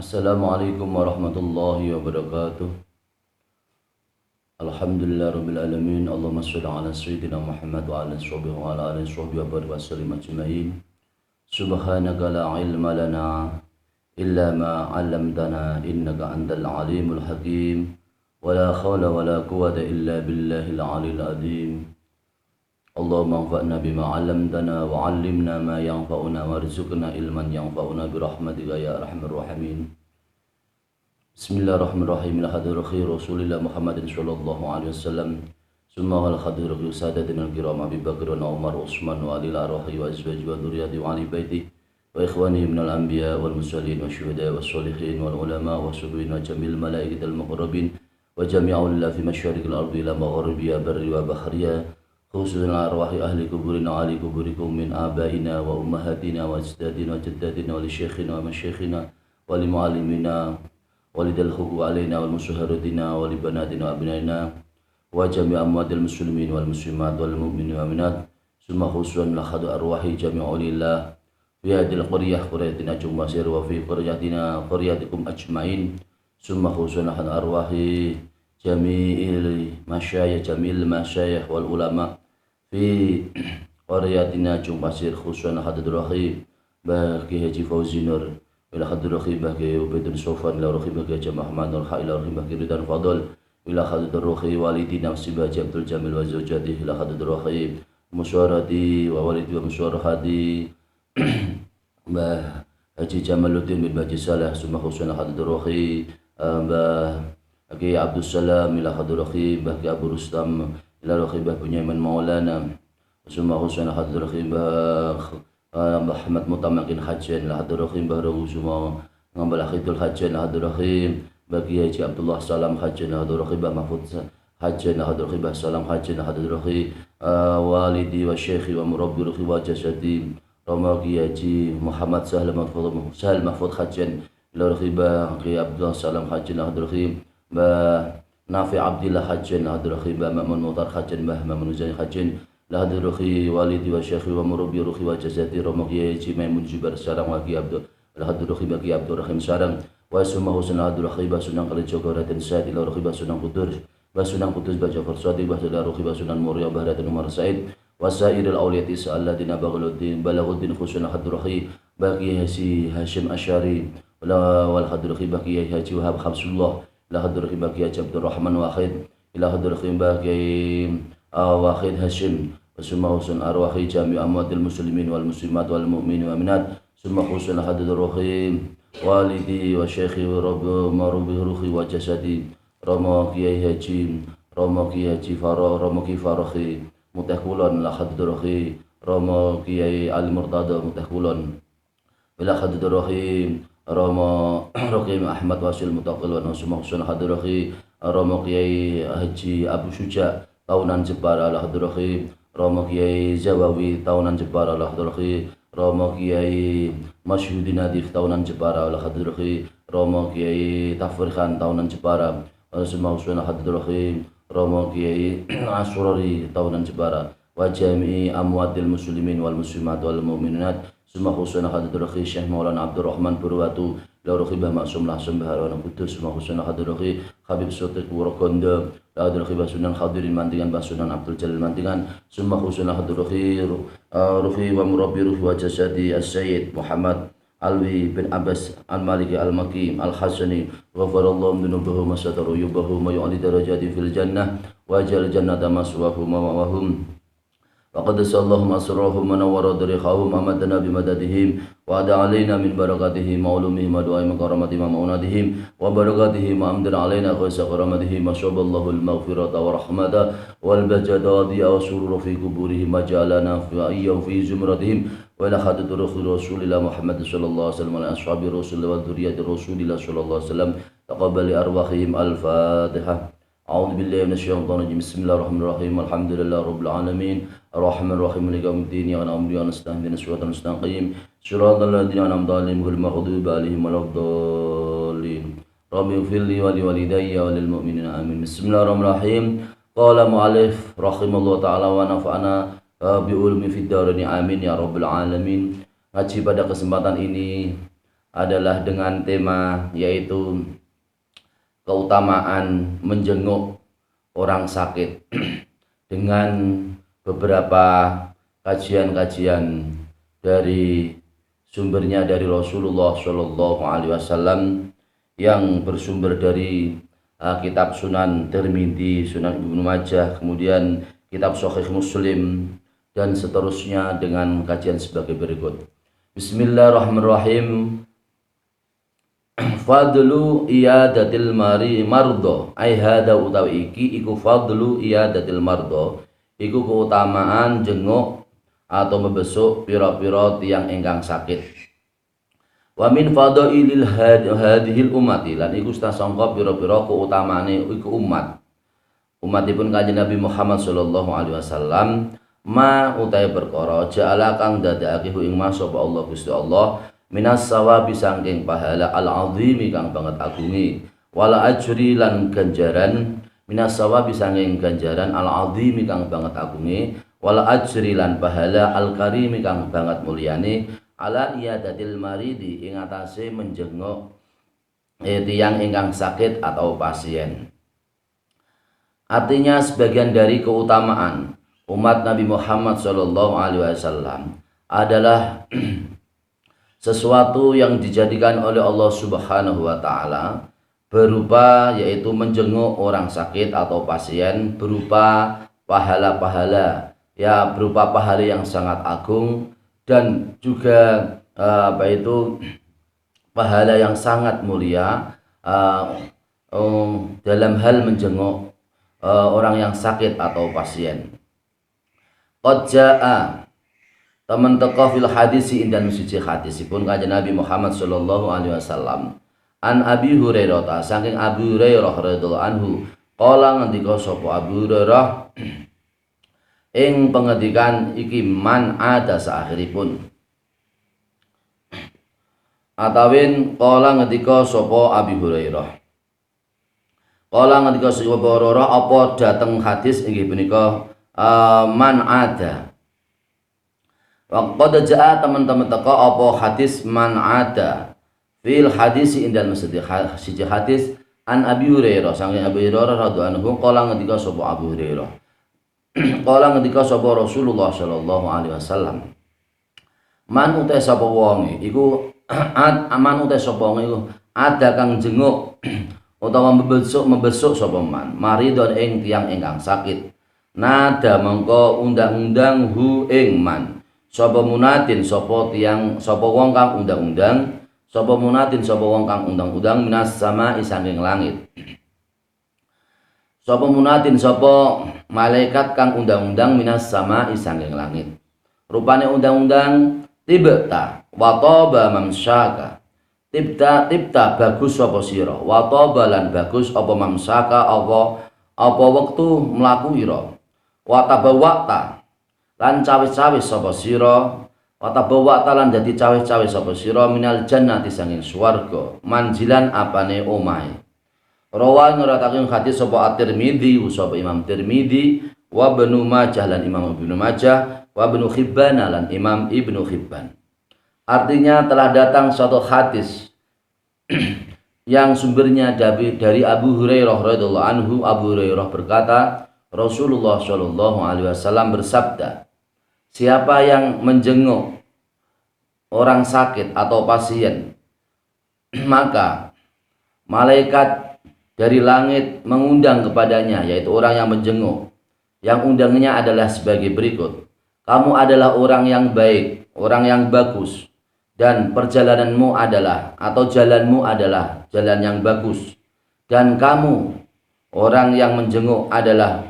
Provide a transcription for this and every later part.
Assalamualaikum warahmatullahi wabarakatuh. Alhamdulillah rabbil alamin. Allahumma shalli ala sayyidina Muhammad wa ala sahbihi wa ala alihi wa barik wa sallim ajma'in. Subhanaka la ilma lana illa ma 'allamtana innaka antal alimul hakim. Wa la hawla wa la quwwata illa billahil aliyil azim. Allahumma anfa'na bima 'allamtana wa 'allimna ma yanfa'una warzuqna ilman yanfa'una birahmatika ya arhamar rahimin. Bismillahirrahmanirrahim. La hadir khair Rasulillah Muhammadin sallallahu alaihi wasallam. Summa wal hadir khair sadatina al-kiram Abi Bakar wa Umar Utsman wa Ali al-Arahi wa azwaji wa dzurriyyati wa ali baiti wa ikhwanihi minal anbiya wal mursalin wa syuhada was sholihin wal ulama wa subuhin wa jamil malaikatil muqarrabin wa jami'ul fi masyariqil ardi ila magharibiha barri wa bahriya khususan arwahi ahli kuburina wa ali kuburikum min abaina wa ummahatina wa ajdadina wa jaddatina wa li syekhina wa masyayikhina wa li muallimina walidal huquq alaina wal musyahadatina wal banatina wa abnaina wa jami' amwatil muslimin wal muslimat wal mu'minin wa minat summa khususan lahadu arwahi jami'u lillah fi hadil qaryatina jumasir wa fi qaryatikum ajmain summa khususan lahadu arwahi jamil masyayikh wal ulama fi qaryatina jumasir khususan lahadu arwahi bagi Haji Fauzi Nur ila hadir rakhibah ke Ubaidun Sofan ila rakhibah ke Jamaah Ahmad ila rakhibah ke Ridwan Fadl ila hadir rakhi walidina Sibah Abdul Jamil wa zawjatihi ila hadir rakhi musyawarati wa walidi wa musyawarati Mbah Haji Jamaluddin bin Baji Salah summa khususna hadir rakhi Mbah Haji Abdul Salam ila hadir rakhi Mbah Abu Rustam ila rakhibah Bunyamin Maulana summa khususna hadir rakhi Muhammad Mutamakin Hajjan la hadrakhim bahrahu semua ngambil akhidul hajjan la hadrakhim bagi Haji Abdullah Salam Hajjan la hadrakhim Mahfud Hajjan la hadrakhim Salam Hajjan la hadrakhim walidi wa syekhi wa murabbi ruhi wa jasadi ramaki Haji Muhammad Sahal Mahfud Hajjan la hadrakhim Haji Abdullah Salam Hajjan la hadrakhim Nafi Abdillah Hajjan la hadrakhim Mamun Mutar Hajjan Mamun Uzain Hajjan la hadir ruhi walidi wa syekhi wa murabbi ruhi wa jazati ramaki Haji Maimun Jubar Sarang wa Ki Abdul la hadir ruhi bagi Abdul Rahim Sarang wa summa husna hadir ruhi basunang kali jogoratan said ila ruhi basunang kudur basunang kudus baca farsadi bahasa ruhi basunan Muria Bahratan Umar Said wa sairil awliyati sa'alladina balaghuddin khusna hadir ruhi bagi Haji Hashim Asyari wal hadir ruhi bagi Haji Wahab Khamsullah la hadir ruhi bagi Haji Abdul Rahman Wahid ila hadir ruhi bagi Wahid Hashim summa husun arwahi jami' amwatil muslimin wal muslimat wal mu'minin wa minat summa husun hadir ruhi walidi wa syekhi wa rabbi ruhi wa jasadi Romo Kiai Haji Farohi Mutah Kulon la hadir ruhi Romo Kiai Ali Murtada Mutah Kulon ila hadir ruhi Romo Rokim Ahmad Wasil Mutaqil wa summa husun hadir ruhi Romo Kiai Haji Abu Syuja tahunan Jepara la hadir ruhi Romo Kiai Zawawi tahunan Jepara la hadrahi Romo Kiai Masyhudin Nadif tahunan Jepara la hadrahi Romo Kiai Tafir Khan tahunan Jepara semua usuna hadrahi Romo Kiai Asurari tahunan Jepara wa jami'i amwatil muslimin wal muslimat wal mu'minat semua usuna hadrahi Syekh Maulana Abdurrahman Purwatu la rukhibah maksum lah sembah wa kudus semua usuna hadrahi Habib Sotik Wurakonda la hadrahi basunan hadirin mantingan basunan Abdul Jalil mantingan summa khusuna hadrahi ruhi wa murabbi ruhi wa jasadi as-sayyid Muhammad Alwi bin Abbas al-Maliki al-Maki al-Hasani ghafarallahu dunubahu masataru yubahu ma yu'ali darajati fil jannah wa jal jannata maswahu mawahum وقد اللهم أسرهم ونور ضريحهم أمدنا بمددهم وأدى علينا من بركاتهم وعلومهم ودعائهم وكرامتهم ومعوناتهم وبركاتهم وأمدنا علينا غيث كرامتهم وشرب الله المغفرة ورحمته والبجد والضياء والسرور في قبورهم وجعلنا في زمرتهم وإلى حضرة رسول الله محمد صلى الله عليه وسلم وعلى أصحاب رسول الله وذرية رسول الله صلى الله عليه وسلم تقبل أرواحهم الفاتحة أعوذ بالله من الشيطان الرجيم بسم الله الرحمن الرحيم الحمد لله رب العالمين الرحمن الرحيم مالك يوم الدين إياك نعبد وإياك نستعين اهدنا الصراط المستقيم صراط الذين أنعمت عليهم غير المغضوب عليهم ولا الضالين رب اغفر لي ولوالدي وللمؤمنين آمين بسم الله الرحمن الرحيم قال مؤلف رحمه الله تعالى ونفعنا بعلوم في الدارين آمين ya rabbal alamin. Ngaji pada kesempatan ini adalah dengan tema yaitu keutamaan menjenguk orang sakit dengan beberapa kajian-kajian dari sumbernya dari Rasulullah Shallallahu Alaihi Wasallam yang bersumber dari kitab Sunan Tirmidzi, Sunan Ibnu Majah, kemudian kitab Sahih Muslim dan seterusnya dengan kajian sebagai berikut. Bismillahirrahmanirrahim. Fadlu iyadatil mardo ai hada utawi iki iku fadlu iyadatil mardo iku keutamaan jenguk atau membesuk pira-pira tiyang ingkang sakit. Wa min fadailil hadhil ummati lan iku sangka pira-pira keutamaane iku umatipun Kanjeng Nabi Muhammad sallallahu alaihi wasallam ma utahe perkara ja'ala kang dadekake ing mas sapa Allah Gusti Allah minas sawabi saking pahala al-azimi kang banget agungi wala ajri lan ganjaran minas sawabi saking ganjaran al-azimi kang banget agungi wala ajri lan pahala al-karimi kang banget mulyane ala iyadatil maridi ing atase menjenguk tiyang ingkang sakit atau pasien. Artinya sebagian dari keutamaan umat Nabi Muhammad sallallahu alaihi wasallam adalah sesuatu yang dijadikan oleh Allah Subhanahu wa taala berupa yaitu menjenguk orang sakit atau pasien berupa pahala-pahala ya berupa pahala yang sangat agung dan juga pahala yang sangat mulia dalam hal menjenguk orang yang sakit atau pasien. Qad jaa teman teko fil hadisi indan suci hadisipun Kanjeng Nabi Muhammad sallallahu alaihi wasallam an Abi Hurairah saking Abu Hurairah radhiyallahu anhu qala ngendika sapa Abu Hurairah ing pengendikan iki man ada saakhiripun atawin qala ngendika sapa Abi Hurairah qala ngendika sapa Hurairah apa dateng hadis inggih punika man ada. Waqad jaa teman-teman teko apa hadis man ada fil hadis indal masjid siji hadis an Abi Hurairah saking Abi Hurairah radhiyallahu anhu qala ngendika sapa Abu Hurairah qala ngendika sapa Rasulullah sallallahu alaihi wasallam man uta sapa wong iku aman uta sapa wong iku ada kang jenguk utawa membesuk sapa man maridon ing tiyang ingkang sakit nada mengko undang-undang hu ing man sapa munatin sapa tiyang sapa wong kang undang-undang sapa munatin sapa wong kang undang-undang minas sama saking langit sapa munatin sapa malaikat kang undang-undang minas sama saking langit rupane undang-undang tibta wa taba mamsaka tibta bagus sapa sira wa taba lan bagus apa mamsaka apa wektu mlaku ira wa tabawata lan cawis-cawis sapa sira wa tabawata lan dadi cawis-cawis sapa sira minal jannati sanging swarga manjilan apane omahe rawa ngrataken hadis sapa At-Tirmidzi sapa Imam Tirmidzi wa Ibnu Majah lan Imam Ibnu Majah wa Ibnu Hibban lan Imam Ibnu Hibban. Artinya telah datang suatu hadis yang sumbernya dari Abu Hurairah radhiyallahu anhu. Abu Hurairah berkata Rasulullah Shallallahu alaihi wasallam bersabda, siapa yang menjenguk orang sakit atau pasien maka malaikat dari langit mengundang kepadanya, yaitu orang yang menjenguk. Yang undangnya adalah sebagai berikut: kamu adalah orang yang baik, orang yang bagus, dan perjalananmu adalah atau jalanmu adalah jalan yang bagus, dan kamu orang yang menjenguk adalah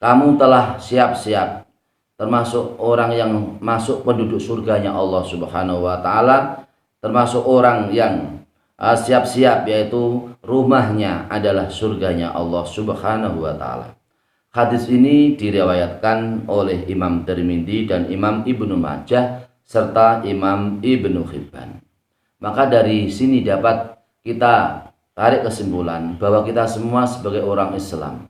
kamu telah siap-siap termasuk orang yang masuk penduduk surganya Allah Subhanahu wa taala, termasuk orang yang siap-siap yaitu rumahnya adalah surganya Allah Subhanahu wa taala. Hadis ini diriwayatkan oleh Imam Tirmidzi dan Imam Ibnu Majah serta Imam Ibnu Hibban. Maka dari sini dapat kita tarik kesimpulan bahwa kita semua sebagai orang Islam,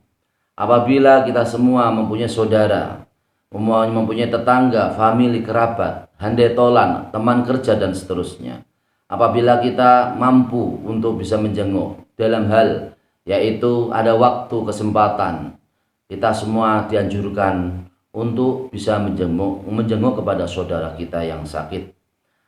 apabila kita semua mempunyai saudara, mempunyai tetangga, famili, kerabat, handai tolan, teman kerja dan seterusnya, apabila kita mampu untuk bisa menjenguk dalam hal yaitu ada waktu kesempatan, kita semua dianjurkan untuk bisa menjenguk kepada saudara kita yang sakit.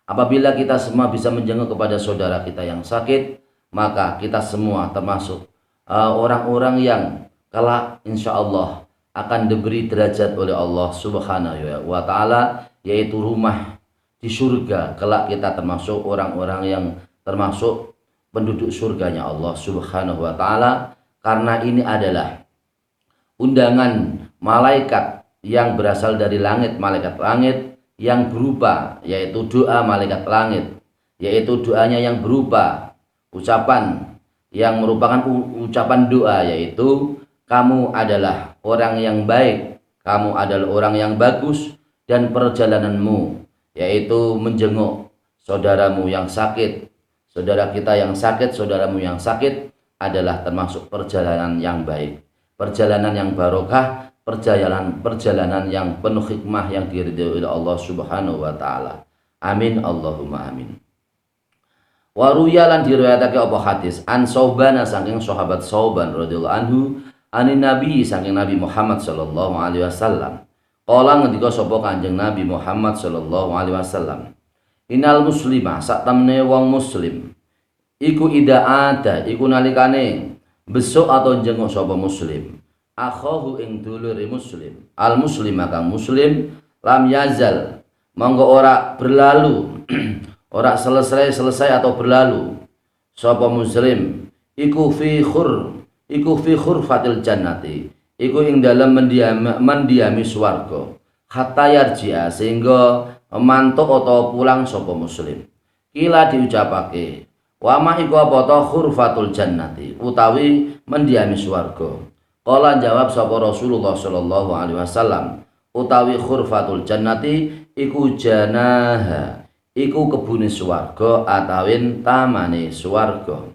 Apabila kita semua bisa menjenguk kepada saudara kita yang sakit, maka kita semua termasuk orang-orang yang kelak insya Allah akan diberi derajat oleh Allah Subhanahu wa Ta'ala, yaitu rumah di surga. Kelak kita termasuk orang-orang yang termasuk penduduk surganya Allah Subhanahu wa Ta'ala, karena ini adalah undangan malaikat yang berasal dari langit, malaikat langit yang berupa yaitu doa malaikat langit, yaitu doanya yang berupa ucapan yang merupakan ucapan doa, yaitu kamu adalah orang yang baik, kamu adalah orang yang bagus, dan perjalananmu yaitu menjenguk saudaramu yang sakit, saudara kita yang sakit, saudaramu yang sakit adalah termasuk perjalanan yang baik, perjalanan yang barokah, perjalanan yang penuh hikmah yang diridhoi oleh Allah Subhanahu wa Ta'ala. Amin Allahumma amin. Wa ruya lan diriwayatake apa hadis an Sauban saking sahabat Sauban radhiyallahu anhu anin nabi saking Nabi Muhammad sallallahu alaihi wasallam. Kala ngendika sapa Kanjeng Nabi Muhammad sallallahu alaihi wasallam, innal muslima sak temne wong muslim iku ida ada iku nalikane besuk atau jenguk sapa muslim akhahu ing dulure muslim, al muslim kang muslim lam yazal monggo ora berlalu ora selesai atau berlalu sapa muslim iku fi khurfatil jannati iku ing dalem mendiami swarga hatta yarji'a sehingga mantuk atau pulang sapa muslim. Kila diucapake wa ma iku apa ta khurfatul jannati utawi mendiami swarga. Kala jawab sapa Rasulullah sallallahu alaihi wasallam, utawi khurfatul jannati iku janaha, iku kebune swarga atawin tamane swarga.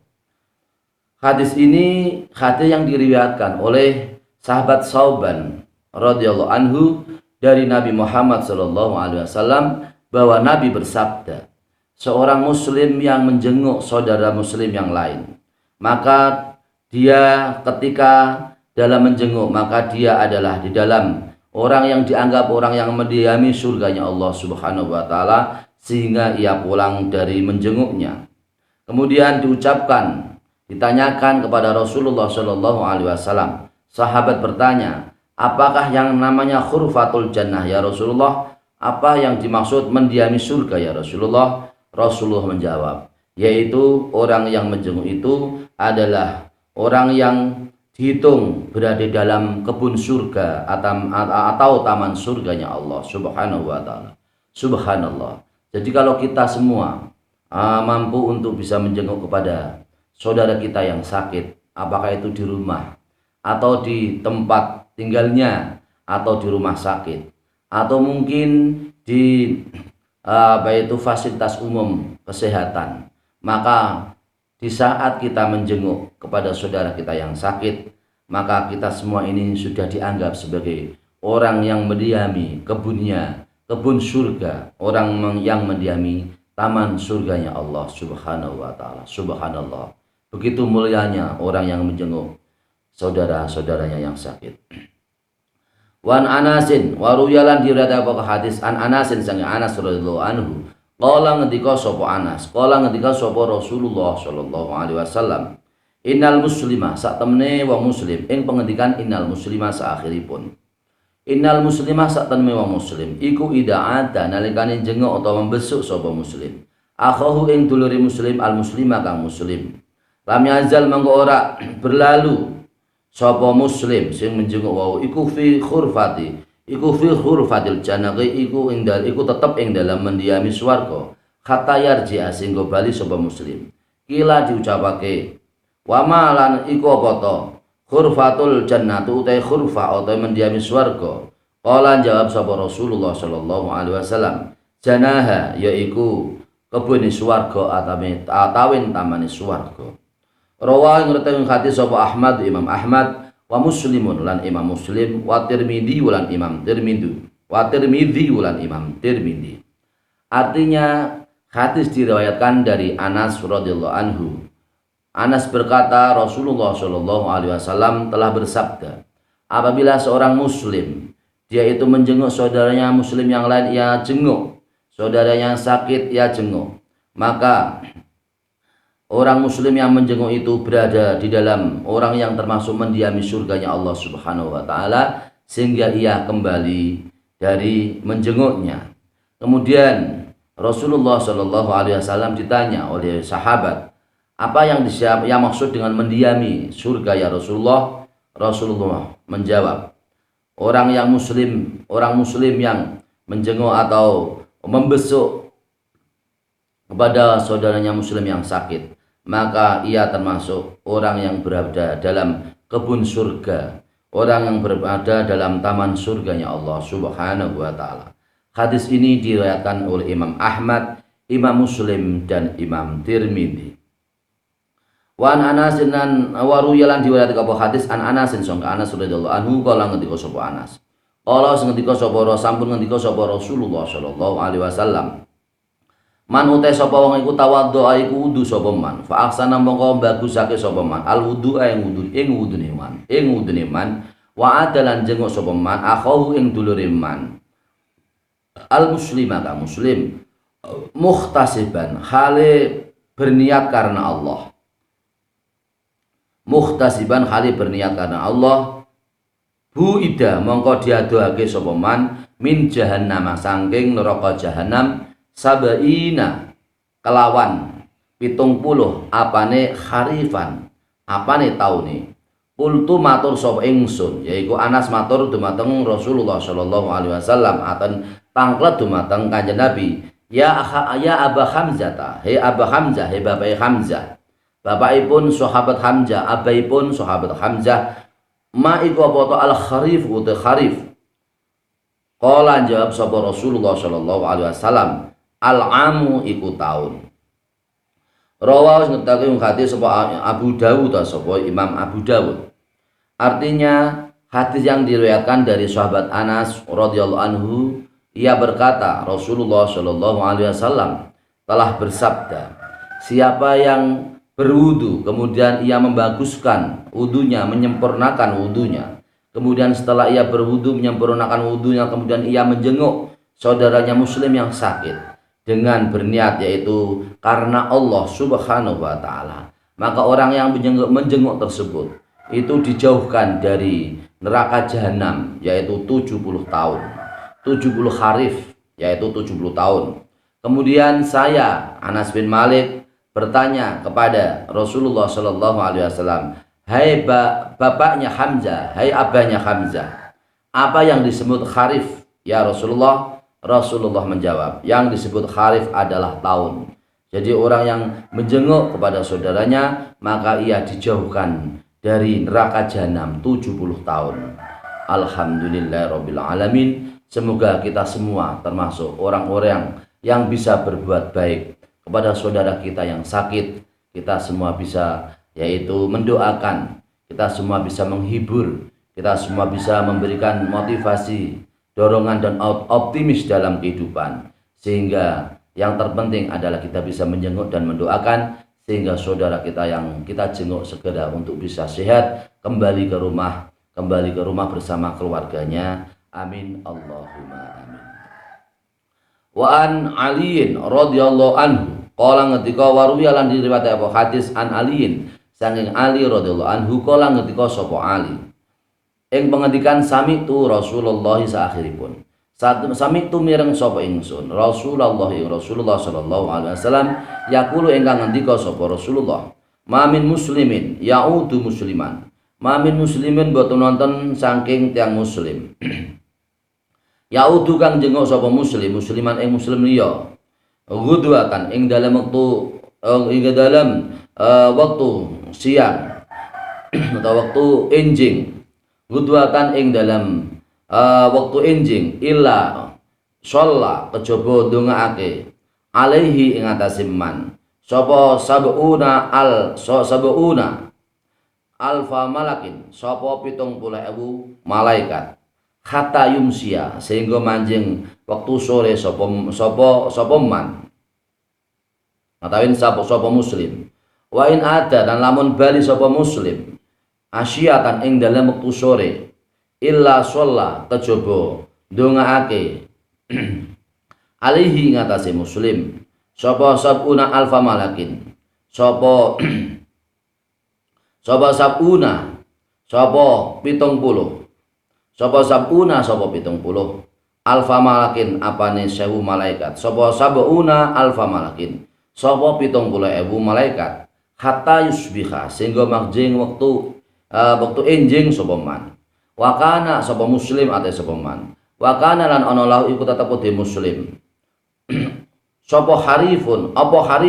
Hadis ini hadis yang diriwayatkan oleh sahabat Sauban radhiyallahu anhu dari Nabi Muhammad sallallahu alaihi wasallam bahwa Nabi bersabda, seorang muslim yang menjenguk saudara muslim yang lain, maka dia ketika dalam menjenguk maka dia adalah di dalam orang yang dianggap orang yang mendiami surganya Allah Subhanahu wa Ta'ala sehingga ia pulang dari menjenguknya. Kemudian ditanyakan kepada Rasulullah Shallallahu Alaihi Wasallam. Sahabat bertanya, apakah yang namanya khurfatul jannah ya Rasulullah? Apa yang dimaksud mendiami surga ya Rasulullah? Rasulullah menjawab, yaitu orang yang menjenguk itu adalah orang yang dihitung berada dalam kebun surga atau taman surganya Allah Subhanahu wa Ta'ala. Subhanallah. Jadi kalau kita semua mampu untuk bisa menjenguk kepada saudara kita yang sakit, apakah itu di rumah atau di tempat tinggalnya atau di rumah sakit atau mungkin di fasilitas umum kesehatan, maka di saat kita menjenguk kepada saudara kita yang sakit, maka kita semua ini sudah dianggap sebagai orang yang mendiami kebun surga, orang yang mendiami taman surganya Allah Subhanahu wa Ta'ala. Subhanallah. Begitu mulianya orang yang menjenguk saudara-saudaranya yang sakit. Wan Anasin waruyalan diriwayatkan apa hadis an Anasin sang Anas radhiyallahu anhu. Qala ngendika sapa Anas, qala ngendika sapa Rasulullah sallallahu alaihi wasallam, innal muslima sak temene wong muslim, ing pengendikan innal muslima saakhiripun. Innal muslima sak temene wong muslim iku ida'ata nalikane jenguk utawa membesuk sapa muslim. Akhahu ing dulure muslim al muslima kang muslim. Lam yazal mangko ora berlalu sapa muslim sing menjenguk wau iku fi khurfatil jannati iku tetep ing dalam mendiami swarga hatta yarji'a sehingga bali sapa muslim. Kila diucapake wa ma lan iku apa to khurfatul jannatu utai khurfa utawa mendiami swarga. Qala jawab sapa Rasulullah sallallahu alaihi wasallam, janaha yaiku kebune swarga atawin tamane swarga. Rawa ngerteni hadis sapa Ahmad Imam Ahmad wa Muslimun lan Imam Muslim wa Tirmidzi lan Imam Tirmidzi Artinya Hadis diriwayatkan dari Anas radhiyallahu anhu. Anas berkata, Rasulullah Shallallahu alaihi wasallam telah bersabda, apabila seorang muslim dia itu menjenguk saudaranya muslim yang lain, ia jenguk. Saudara yang sakit ia jenguk. Maka orang muslim yang menjenguk itu berada di dalam orang yang termasuk mendiami surganya Allah Subhanahu wa taala, sehingga ia kembali dari menjenguknya. Kemudian Rasulullah Shallallahu alaihi wasallam ditanya oleh sahabat, apa yang maksud dengan mendiami surga ya Rasulullah? Rasulullah menjawab, orang muslim yang menjenguk atau membesuk kepada saudaranya muslim yang sakit, maka ia termasuk orang yang berada dalam kebun surga, orang yang berada dalam taman surganya Allah Subhanahu wa taala. Hadis ini diriwayatkan oleh Imam Ahmad, Imam Muslim, dan Imam Tirmidzi. Wa an Anas dan waruyalan diriwayatkan apa hadis an Anasin sangka Anas radhiyallahu anhu kala ngendika sapa Anas. Kala ngendika sapa sampun ngendika sapa Rasulullah sallallahu alaihi wasallam. Man utai sapa wong iku tawaddoa iku wudu sapa man. Fa aksana mongko bagusake sapa man. Al wudu ing wudune man. Wa adalan jenguk sapa man akhahu ing dulure man. Al muslima ka muslim muhtasiban hale berniat karena Allah. Muhtasiban hale berniat karena Allah, buida mongko diadohake sapa man min jahannam saking neraka jahanam sabaina kelawan 70 apane kharifan, apane taune. Qultu matur sapa ingsun, yaiku Anas matur dumateng Rasulullah sallallahu alaihi wasallam aten tanglet dumateng Kanjeng Nabi, ya Aba Hamzah, he Aba Hamzah, he bapak Hamzah. Bapakipun sahabat Hamzah, abaipun sahabat Hamzah, ma iku apa to al kharif uta kharif. Qala jawab sapa Rasulullah sallallahu alaihi wasallam, al amu iku taun. Rawahu ngetake hadis sapa Abu Dawud sapa Imam Abu Dawud. Artinya hadis yang diriwayatkan dari sahabat Anas radhiyallahu anhu, ia berkata Rasulullah sallallahu alaihi wasallam telah bersabda, siapa yang berwudu, kemudian ia membaguskan wudunya, menyempurnakan wudunya. Kemudian setelah ia berwudu, menyempurnakan wudunya, kemudian ia menjenguk saudaranya muslim yang sakit dengan berniat yaitu karena Allah Subhanahu wa taala. Maka orang yang menjenguk tersebut itu dijauhkan dari neraka jahanam yaitu 70 tahun. 70 kharif yaitu 70 tahun. Kemudian saya Anas bin Malik bertanya kepada Rasulullah Shallallahu alaihi wasallam, hai bapaknya Hamzah, hai abahnya Hamzah, apa yang disebut kharif ya Rasulullah? Rasulullah menjawab, yang disebut kharif adalah tahun. Jadi orang yang menjenguk kepada saudaranya, maka ia dijauhkan dari neraka jahanam 70 tahun. Alhamdulillahirabbil alamin. Semoga kita semua termasuk orang-orang yang bisa berbuat baik kepada saudara kita yang sakit. Kita semua bisa yaitu mendoakan, kita semua bisa menghibur, kita semua bisa memberikan motivasi, dorongan dan optimis dalam kehidupan. Sehingga yang terpenting adalah kita bisa menjenguk dan mendoakan sehingga saudara kita yang kita jenguk segera untuk bisa sehat kembali ke rumah bersama keluarganya. Amin Allahumma amin. Wa an Aliin radhiyallahu anhu qala ngendika waruya lan diriwayatake apa hadis an Aliin saking Ali radhiyallahu anhu qala ngendika sapa Ali ing pengendikan sami'tu Rasulullah saakhiripun sami'tu mireng sapa ingsun Rasulullah sallallahu alaihi wasallam yaqulu ingkang ngendika sapa Rasulullah mamin muslimin ya'udu musliman mamin muslimin boten wonten saking tiang muslim ya'udu kang jenguk sapa musliman ing muslim liya ghudwatan ing dalam waktu siang atau waktu enjing, ghudwatan ing dalam waktu enjing illa sholla kejaba ndongaake alaihi ing atase man sapa sabuna alfa malakin sapa 70.000 malaikat hatta yumsia sehingga manjing waktu sore sapa man atawin sapa muslim. Wa in ada dan lamun bali sapa muslim asyatan ing dalem wektu sore illa sholla kejaba ndongaake alaihi ngatasi muslim sapa sabuna alfa malakin sapa sabuna sapa 70 sapa alfa malakin apane 1000 malaikat sapa sabuna alfa malakin sapa 70.000 malaikat hatta yusbiha sehingga magjing waktu enjing sapa man wa kana sapa muslim ate sapa man wa kana lan ana lahu iku tetep de muslim sapa harifun apa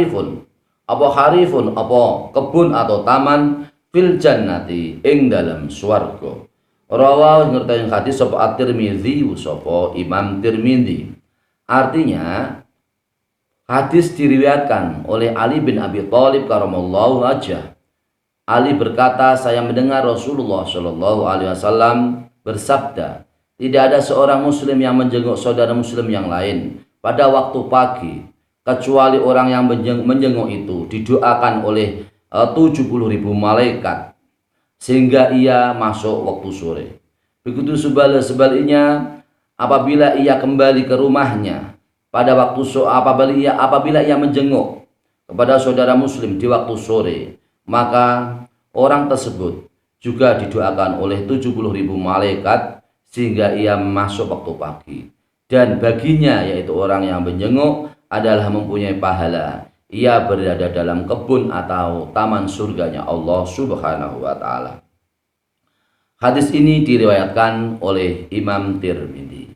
kebun atau taman fil jannati ing dalam swarga. Rawa ngerti hadis sapa At-Tirmidzi sapa Imam Tirmidzi. Artinya hadis diriwayatkan oleh Ali bin Abi Thalib karamallahu wajhah. Ali berkata, saya mendengar Rasulullah Shallallahu Alaihi Wasallam bersabda, tidak ada seorang muslim yang menjenguk saudara muslim yang lain pada waktu pagi, kecuali orang yang menjenguk itu didoakan oleh 70.000 malaikat sehingga ia masuk waktu sore. Begitu sebaliknya apabila ia kembali ke rumahnya pada waktu apabila ia menjenguk kepada saudara muslim di waktu sore, maka orang tersebut juga didoakan oleh 70.000 malaikat sehingga ia masuk waktu pagi. Dan baginya, yaitu orang yang menjenguk, adalah mempunyai pahala. Ia berada dalam kebun atau taman surganya Allah Subhanahu wa Ta'ala. Hadis ini diriwayatkan oleh Imam Tirmidzi.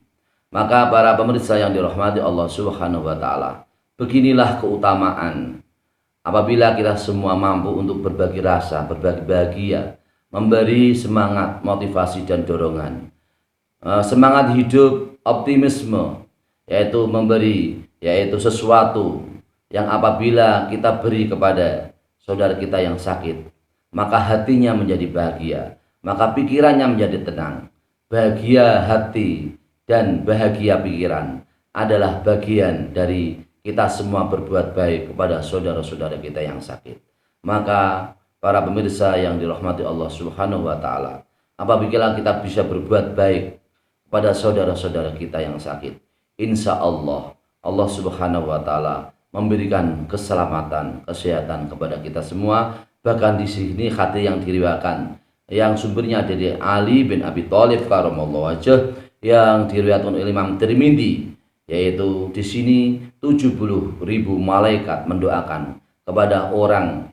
Maka para pemirsa yang dirahmati Allah Subhanahu wa Ta'ala, beginilah keutamaan apabila kita semua mampu untuk berbagi rasa, berbagi bahagia, memberi semangat, motivasi dan dorongan, semangat hidup, optimisme, yaitu memberi, yaitu sesuatu yang apabila kita beri kepada saudara kita yang sakit, maka hatinya menjadi bahagia, maka pikirannya menjadi tenang. Bahagia hati dan bahagia pikiran adalah bagian dari kita semua berbuat baik kepada saudara-saudara kita yang sakit. Maka para pemirsa yang dirahmati Allah Subhanahu wa Ta'ala, apabila kita bisa berbuat baik kepada saudara-saudara kita yang sakit, insya Allah Allah Subhanahu wa Ta'ala memberikan keselamatan, kesehatan kepada kita semua. Bahkan di sini hadis yang diriwayatkan yang sumbernya dari Ali bin Abi Thalib karamallahu wajhah yang diriwayatkan oleh Imam Tirmidzi, yaitu di sini 70.000 malaikat mendoakan kepada orang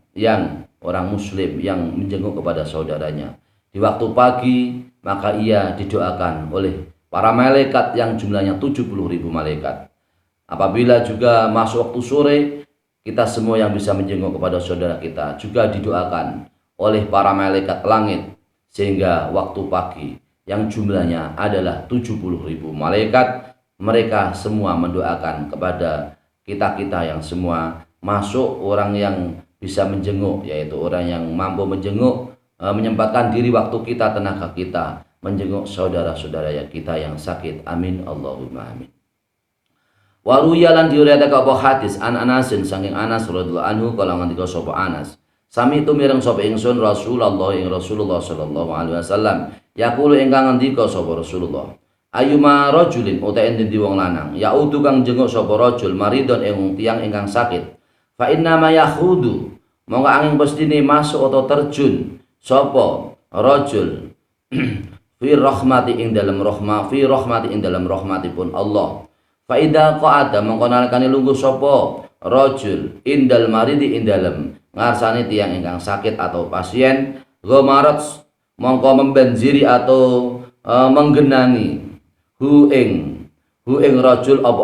muslim yang menjenguk kepada saudaranya di waktu pagi, maka ia didoakan oleh para malaikat yang jumlahnya 70.000 malaikat. Apabila juga masuk waktu sore, kita semua yang bisa menjenguk kepada saudara kita juga didoakan oleh para malaikat langit, sehingga waktu pagi yang jumlahnya adalah 70.000 malaikat, mereka semua mendoakan kepada kita yang semua masuk orang yang bisa menjenguk, yaitu orang yang mampu menjenguk, menyempatkan diri waktu kita, tenaga kita menjenguk saudara-saudara kita yang sakit. Amin Allahumma amin. Waruyalan diuriatake apa hadis an Anasin saking Anas radhiyallahu anhu kala ngendika sapa Anas, sami itu mireng sapa ingsun Rasulullah sallallahu alaihi wasallam yaqulu ingkang ngendika sapa Rasulullah, ayuma rajulin uta endi wong lanang yaudu kang jenguk sapa rajul maridon ing tiyang ingkang sakit, fa inna ma yakhudu mongko angin pestine masuk atau terjun sapa rajul fi rahmati ing dalam rahmatipun Allah. Fa idza qa'ada mongko nalikane lungguh sapa rajul indal maridi ing dalem ngarsane tiyang ingkang sakit atau pasien, ghamarat mongko membanjiri atau menggenangi hu ing rajul apa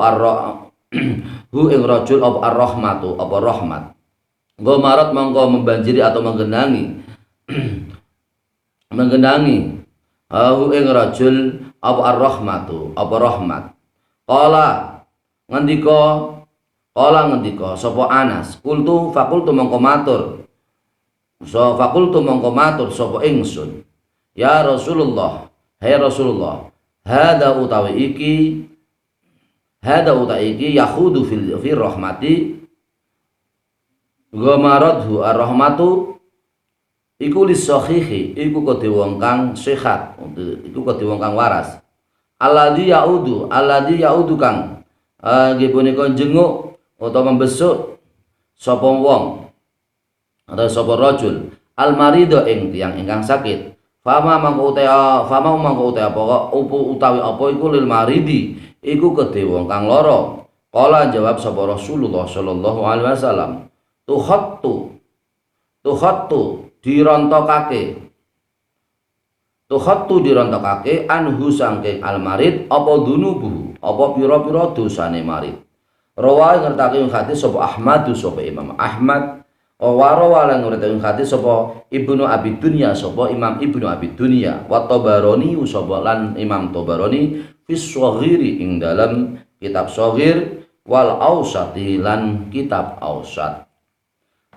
ar-rahmatu apa rahmat. Ghamarat mongko membanjiri atau menggenangi hu ing rajul apa ar-rahmatu apa rahmat. Qala ngendika sapa Anas, fakultu mongko matur sapa ingsun, ya Rasulullah, hai Rasulullah, hada utawi iki yakhudu fi rahmati Ghamaradhu ar-rahmatu iku lis-sahihi, iku kedhe wong kang sehat, iku kedhe wong kang waras. Alladzi yaudu kang nggih punika jenguk utawa membesuk sapa wong atau sapa rajul al-marido ing tiyang ingkang sakit. Fama mangko uta apa utawi apa iku lil maridi iku kedhe wong kang lara. Kala jawab sapa Rasulullah sallallahu alaihi wasallam, tuhattu dirontokake anhu sangking al-marid apa dunubuhu apa pira-pira dosane marid. Rawa ngertake hadis sapa Ahmad sapa Imam Ahmad, warawa lan ngertake hadis sapa Ibnu Abi Dunya sapa Imam Ibnu Abi Dunya, wa Tabarani sapa lan Imam Tabarani fis shaghiri ing dalam kitab shaghir, wal ausati lan kitab ausat.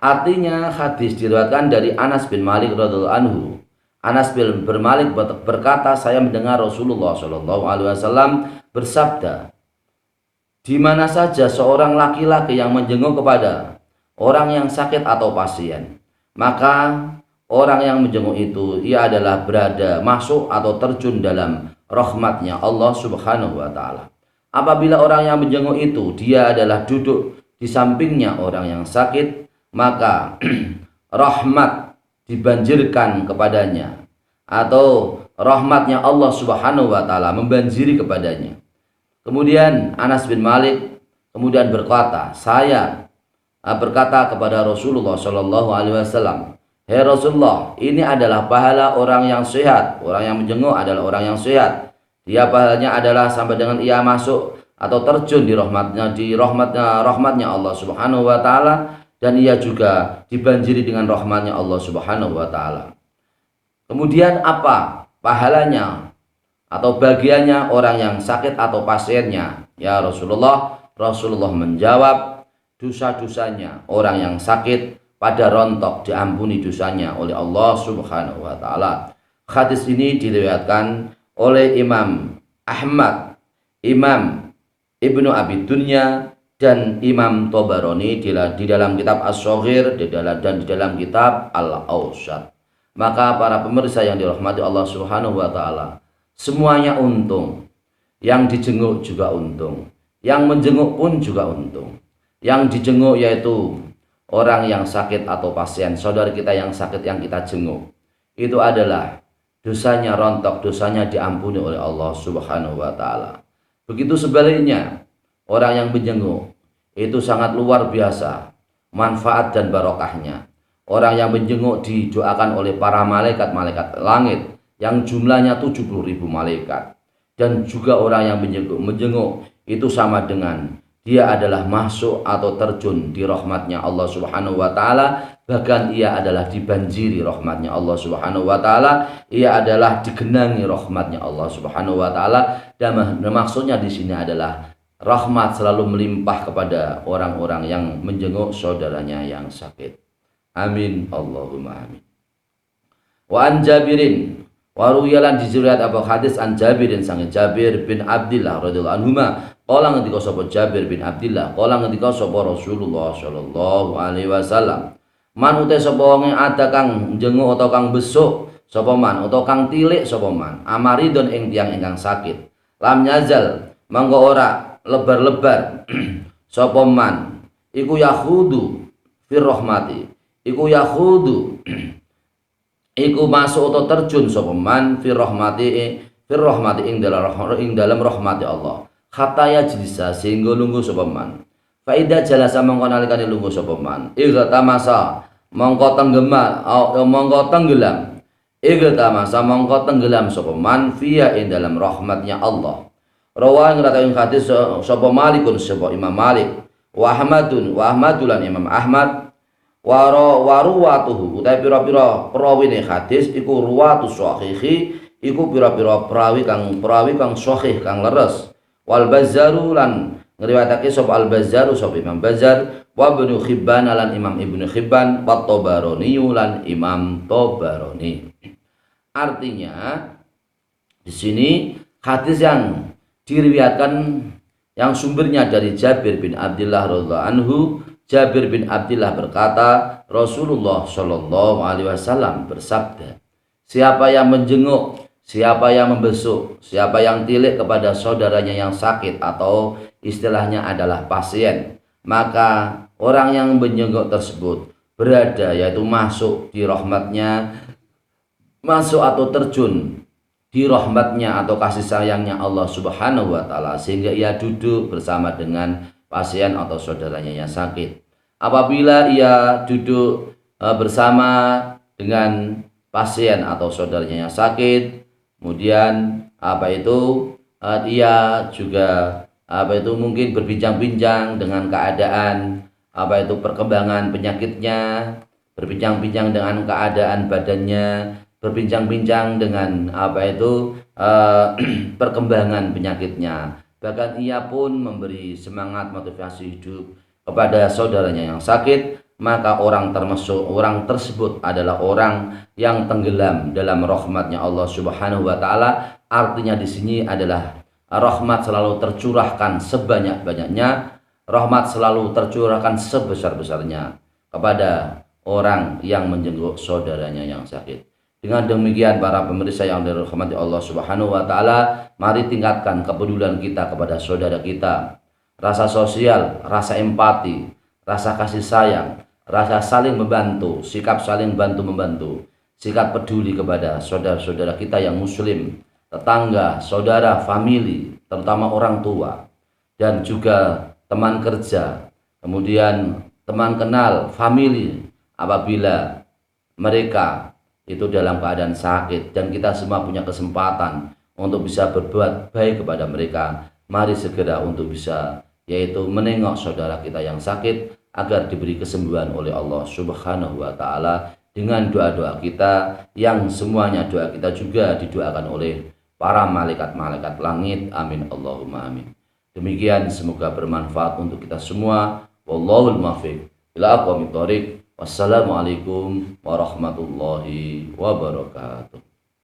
Artinya hadis diriwayatkan dari Anas bin Malik radhiyallahu anhu. Anas bin Malik berkata, saya mendengar Rasulullah Shallallahu Alaihi Wasallam bersabda, di mana saja seorang laki-laki yang menjenguk kepada orang yang sakit atau pasien, maka orang yang menjenguk itu ia adalah berada masuk atau terjun dalam rahmatnya Allah Subhanahu Wa Taala. Apabila orang yang menjenguk itu dia adalah duduk di sampingnya orang yang sakit, maka rahmat dibanjirkan kepadanya atau rahmatnya Allah Subhanahu Wa Taala membanjiri kepadanya. Kemudian Anas bin Malik kemudian berkata, saya berkata kepada Rasulullah Shallallahu Alaihi Wasallam, hei Rasulullah, ini adalah pahala orang yang sehat. Orang yang menjenguk adalah orang yang sehat. Dia pahalanya adalah sampai dengan ia masuk atau terjun di rahmatnya Allah Subhanahu Wa Taala, dan ia juga dibanjiri dengan rahmatnya Allah Subhanahu Wa Taala. Kemudian apa pahalanya atau bagiannya orang yang sakit atau pasiennya? Ya Rasulullah menjawab, dosa-dosanya orang yang sakit pada rontok diampuni dosanya oleh Allah Subhanahu Wa Taala. Hadis ini diriwayatkan oleh Imam Ahmad, Imam Ibnu Abi Dunya, dan Imam Tabarani di dalam kitab As-Shaghir dan di dalam kitab Al-Awsat. Maka para pemirsa yang dirahmati Allah Subhanahu Wa Taala, semuanya untung. Yang dijenguk juga untung, yang menjenguk pun juga untung. Yang dijenguk yaitu orang yang sakit atau pasien, saudara kita yang sakit yang kita jenguk, itu adalah dosanya rontok, dosanya diampuni oleh Allah Subhanahu Wa Taala. Begitu sebaliknya, orang yang menjenguk itu sangat luar biasa manfaat dan barokahnya. Orang yang menjenguk didoakan oleh para malaikat langit yang jumlahnya 70.000 malaikat. Dan juga orang yang menjenguk itu sama dengan dia adalah masuk atau terjun di rahmatnya Allah Subhanahu Wa Taala. Bahkan ia adalah dibanjiri rahmatnya Allah Subhanahu Wa Taala. Ia adalah digenangi rahmatnya Allah Subhanahu Wa Taala. Dan maksudnya di sini adalah rahmat selalu melimpah kepada orang-orang yang menjenguk saudaranya yang sakit. Amin Allahumma amin. Wa an Jabirin waruyalan dizuriat apa hadis an Jabirin sang Jabir bin Abdillah radhiyallahu anhuma, qala ngendika sapa Jabir bin Abdillah, qala ngendika sapa Rasulullah sallallahu alaihi wasallam, man uta sapa wong ada kang jenguk utawa kang besuk sapa man utawa kang tilik sapa man amaridon ing tiyang ingkang sakit, lam yazal mangko ora lebar-lebar sapa man iku yahudu fir rahmati, iku yahudu iku masuk atau terjun sapa man fir rahmati ing dalam rahmati Allah, hatta yajlisa sehingga lungguh sapa man. Fa idza jalasa mongko nalikane lungguh sapa man, igtamasa mongko tenggelam sapa man fiya ing dalam rahmatnya Allah. Rawa ngratakan hadis sapa Malikun sapa Imam Malik, wa Ahmadulan Imam Ahmad, waruwatuhu utai pira-pira perawine hadis iku ruwatu sahihi, iku pira-pira perawi kang sahih kang leres. Wal Bazzaru lan ngriwayatake sapa Al Bazzaru sapa Imam Bazzar, wa Ibnu Hibban lan Imam Ibnu Hibban, wa Tabarani lan Imam Tabarani. Artinya di sini hadis yang diriwayatkan yang sumbernya dari Jabir bin Abdillah radhiyallahu anhu, Jabir bin Abdullah berkata, Rasulullah Shallallahu Alaihi Wasallam bersabda, siapa yang menjenguk, siapa yang membesuk, siapa yang tilik kepada saudaranya yang sakit atau istilahnya adalah pasien, maka orang yang menjenguk tersebut berada, yaitu masuk di rahmatnya, masuk atau terjun di rahmatnya atau kasih sayangnya Allah Subhanahu wa taala, sehingga ia duduk bersama dengan pasien atau saudaranya yang sakit. Apabila ia duduk bersama dengan pasien atau saudaranya yang sakit, kemudian ia juga mungkin berbincang-bincang dengan keadaan perkembangan penyakitnya, berbincang-bincang dengan keadaan badannya, berbincang-bincang dengan perkembangan penyakitnya. Bahkan ia pun memberi semangat motivasi hidup kepada saudaranya yang sakit, maka orang tersebut adalah orang yang tenggelam dalam rahmatnya Allah Subhanahu wa taala. Artinya di sini adalah rahmat selalu tercurahkan sebanyak-banyaknya, rahmat selalu tercurahkan sebesar-besarnya kepada orang yang menjenguk saudaranya yang sakit. Dengan demikian para pemirsa yang dirahmati Allah Subhanahu wa taala, mari tingkatkan kepedulian kita kepada saudara kita. Rasa sosial, rasa empati, rasa kasih sayang, rasa saling membantu, sikap saling bantu-membantu, sikap peduli kepada saudara-saudara kita yang muslim, tetangga, saudara, famili, terutama orang tua, dan juga teman kerja, kemudian teman kenal, famili, apabila mereka itu dalam keadaan sakit dan kita semua punya kesempatan untuk bisa berbuat baik kepada mereka, mari segera untuk bisa yaitu menengok saudara kita yang sakit agar diberi kesembuhan oleh Allah Subhanahu wa taala dengan doa-doa kita yang semuanya doa kita juga didoakan oleh para malaikat-malaikat langit. Amin Allahumma amin. Demikian, semoga bermanfaat untuk kita semua. Wallahul muwaffiq ila aqwamit thoriq. Wassalamualaikum warahmatullahi wabarakatuh.